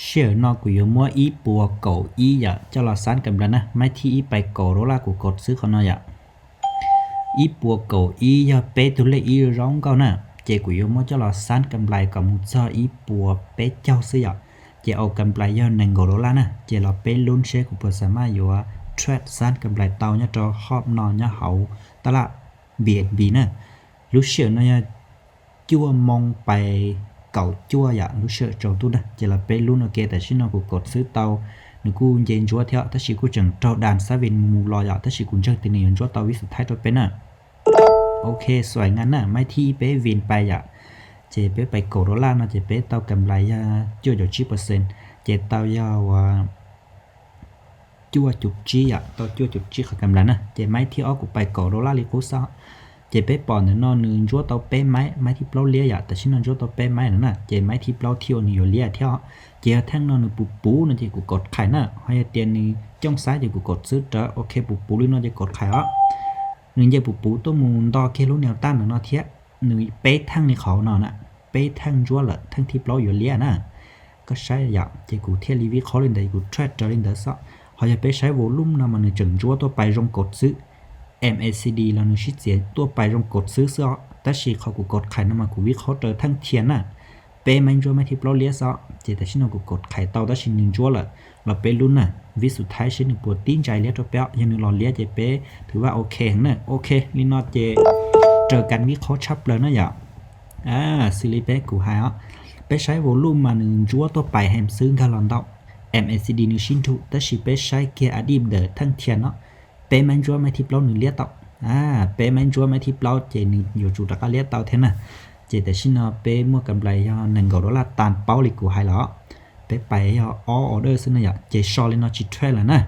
เชื่อนอกกูอยู่มัวอีปัวเก่าอีอย่าเจ้าละซันกันแล้วนะไม่ที่อีไปก่อโรล่ากูกดซื้อเขาหน่อยอ่ะอีปัวเก่าอีอย่าเปตุเลอีร้องเก่านะเจกูอยู่มัวเจ้าละซันกำไรกับมุจ้าอีปัวเปเจ้าซื้ออ่ะเจเอากำไรย่อ1โรล่านะเจเราไปลุ้นเชกูเปิดสามารถอยู่ว่าเทรดซันกำไรเตาเนี่ยจอครอบนอนเนี่ยเฮาตละ BNB นะรู้เชื่อเนี่ยจั่วมองไปเก่าจั่วอย่ารู้เชื่อจอตู้นะเจเราไปลุ้นโอเคแต่ชิโนกูกดซื้อเตานึกูเย็นจั่วเถอะถ้าสิกูจังเจ้าด่านซะเวนมูรออย่าถ้าสิกูจังตินี่จั่วเตาวิสุดท้ายตัวเป็นน่ะโอเคสวยงั้นน่ะไม่ที่ไปเวียนไปอ่ะเจไปโกโรล่านะเจไปเตากำไรยาจั่วอยู่ 10% เจเตายาว่าจั่วจุกจีอ่ะเตาจั่วจุกจีเขากำไรนะเจไม่ที่ออกกูไปโกโรล่าลิกูซะเจไปปอนนอนนึงจั่วเตาเป้ไม้ที่เปล่าเลียอ่ะแต่ชินจั่วเตาเป้ไม้นั่นน่ะเจไม้ที่เปล่าเที่ยวนี่อยู่เลียเที่ยวเจแท่งนอนปูนั่นที่กูกดขายน่ะให้เตียนนี่จ้องซ้ายที่กูกดซื้อเด้อโอเคปูนี่นอนจะกดขายอ่ะนึงเจปูตัวมูนดอเคลุแนวต้านน่ะเนาะเที่ยนึงเป๊ะทั้งนี่เขานอนน่ะเป๊ะทั้งจั่วละทั้งที่เปล่าอยู่เลียน่ะก็ใช้อย่าเจกูเที่ยรีวิวเขาเล่นได้กูเทรดจะเล่นได้ซะเขาจะไปใช้โวลุ่มนะมันจึงจั่วตัวไปลงกดซื้อ MACD แล้วนึงชิดเสียตัวไปลงกดซื้อซะแต่สิเขากูกดขายน้ำมันกูวิเคราะห์เจอทั้งเทียนน่ะเป้มันจั่วไม่ที่เปล่าเลียซะเจแต่ชินกูกดขายเตาแต่ชินนึงจั่วละเราไปลุ้นน่ะวิสุดท้ายชินนึงปวดตีนใจเลียตัวเปียยังนึงรอเลียเจเป้ถือว่าโอเคนะโอเคลินอเจเจอกันวิเคราะห์ชับเลยนะอย่าซิลิเป้กูหายไปใช้โวลุ่มมานึงจั่วตัวไปให้ซื้อกันลอนดอก MACD นึงชินทุแต่สิไปใช้เกียร์อดีมเดอทั้งเทียนเนาะเป้มันจั่วไม่ที่เปล่านึงเลียตอกเป้มันจั่วไม่ที่เปล่าเจนึงอยู่จุดตะกะเลียเตาเท่าน่ะเจแต่ชินเป้มั่วกำไรยอ$1ตานเป้าลิกูหายแล้วไปยอออเดอร์ซึ่งน่ะอย่าเจชอลินอจิเทรดแล้วนะ